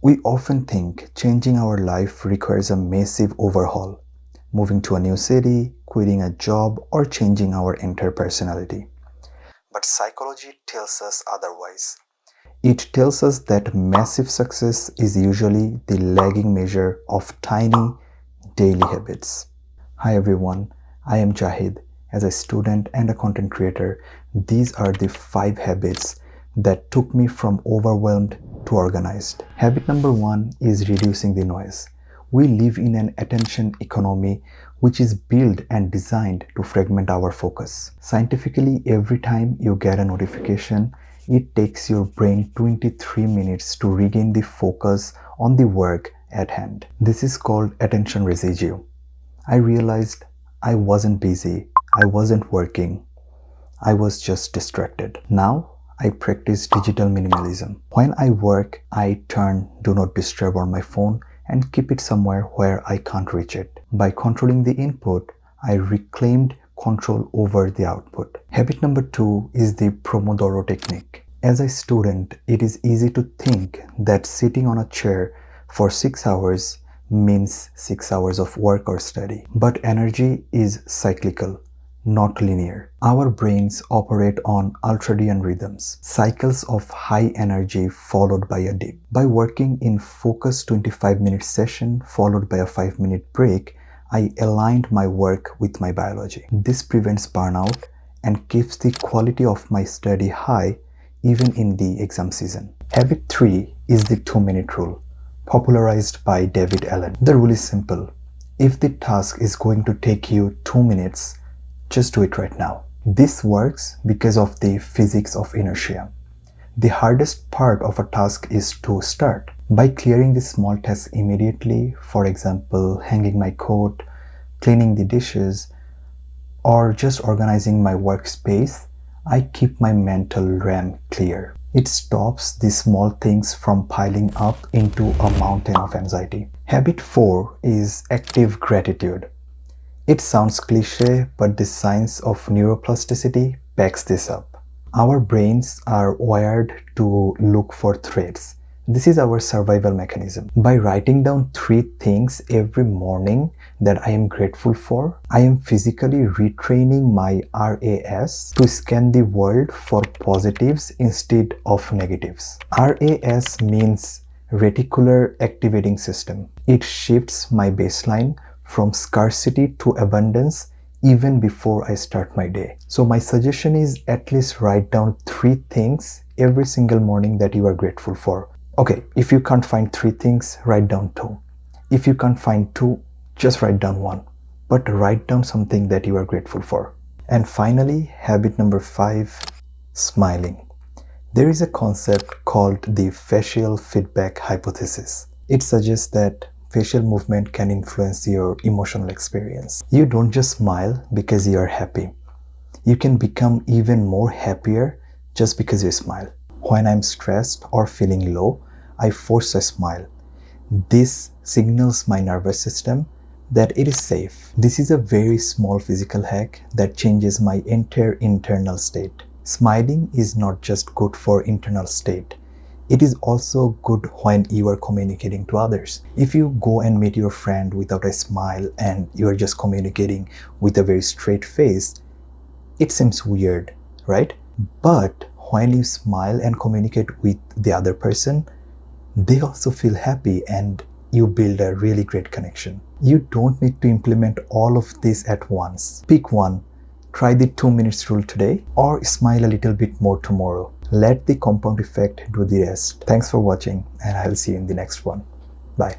We often think changing our life requires a massive overhaul, moving to a new city, quitting a job, or changing our entire personality. But psychology tells us otherwise. It tells us that massive success is usually the lagging measure of tiny daily habits. Hi everyone, I am Jahid. As a student and a content creator, these are the 5 habits that took me from overwhelmed to organized. Habit number 1 is reducing the noise. We live in an attention economy which is built and designed to fragment our focus. Scientifically, every time you get a notification, it takes your brain 23 minutes to regain the focus on the work at hand. This is called attention residue. I realized I wasn't busy, I wasn't working, I was just distracted. Now, I practice digital minimalism. When I work, I turn Do Not Disturb on my phone and keep it somewhere where I can't reach it. By controlling the input, I reclaimed control over the output. Habit number 2 is the Pomodoro Technique. As a student, it is easy to think that sitting on a chair for 6 hours means 6 hours of work or study. But energy is cyclical, not linear. Our brains operate on ultradian rhythms, cycles of high energy followed by a dip. By working in focused 25-minute session followed by a 5-minute break, I aligned my work with my biology. This prevents burnout and keeps the quality of my study high even in the exam season. Habit 3 is the 2-minute rule, popularized by David Allen. The rule is simple. If the task is going to take you 2 minutes, just do it right now. This works because of the physics of inertia. The hardest part of a task is to start. By clearing the small tasks immediately, for example, hanging my coat, cleaning the dishes, or just organizing my workspace, I keep my mental RAM clear. It stops the small things from piling up into a mountain of anxiety. Habit 4 is active gratitude. It sounds cliche, but the science of neuroplasticity backs this up. Our brains are wired to look for threats. This is our survival mechanism. By writing down 3 things every morning that I am grateful for, I am physically retraining my RAS to scan the world for positives instead of negatives. RAS means reticular activating system. It shifts my baseline from scarcity to abundance even before I start my day. So my suggestion is at least write down 3 things every single morning that you are grateful for. Okay, if you can't find 3 things, write down 2. If you can't find 2, just write down 1. But write down something that you are grateful for. And finally, habit number 5, smiling. There is a concept called the facial feedback hypothesis. It suggests that facial movement can influence your emotional experience. You don't just smile because you are happy. You can become even more happier just because you smile. When I'm stressed or feeling low, I force a smile. This signals my nervous system that it is safe. This is a very small physical hack that changes my entire internal state. Smiling is not just good for internal state. It is also good when you are communicating to others. If you go and meet your friend without a smile and you are just communicating with a very straight face, it seems weird, right? But when you smile and communicate with the other person, they also feel happy and you build a really great connection. You don't need to implement all of this at once. Pick one. Try the 2 minutes rule today or smile a little bit more tomorrow. Let the compound effect do the rest. Thanks for watching and I'll see you in the next one. Bye.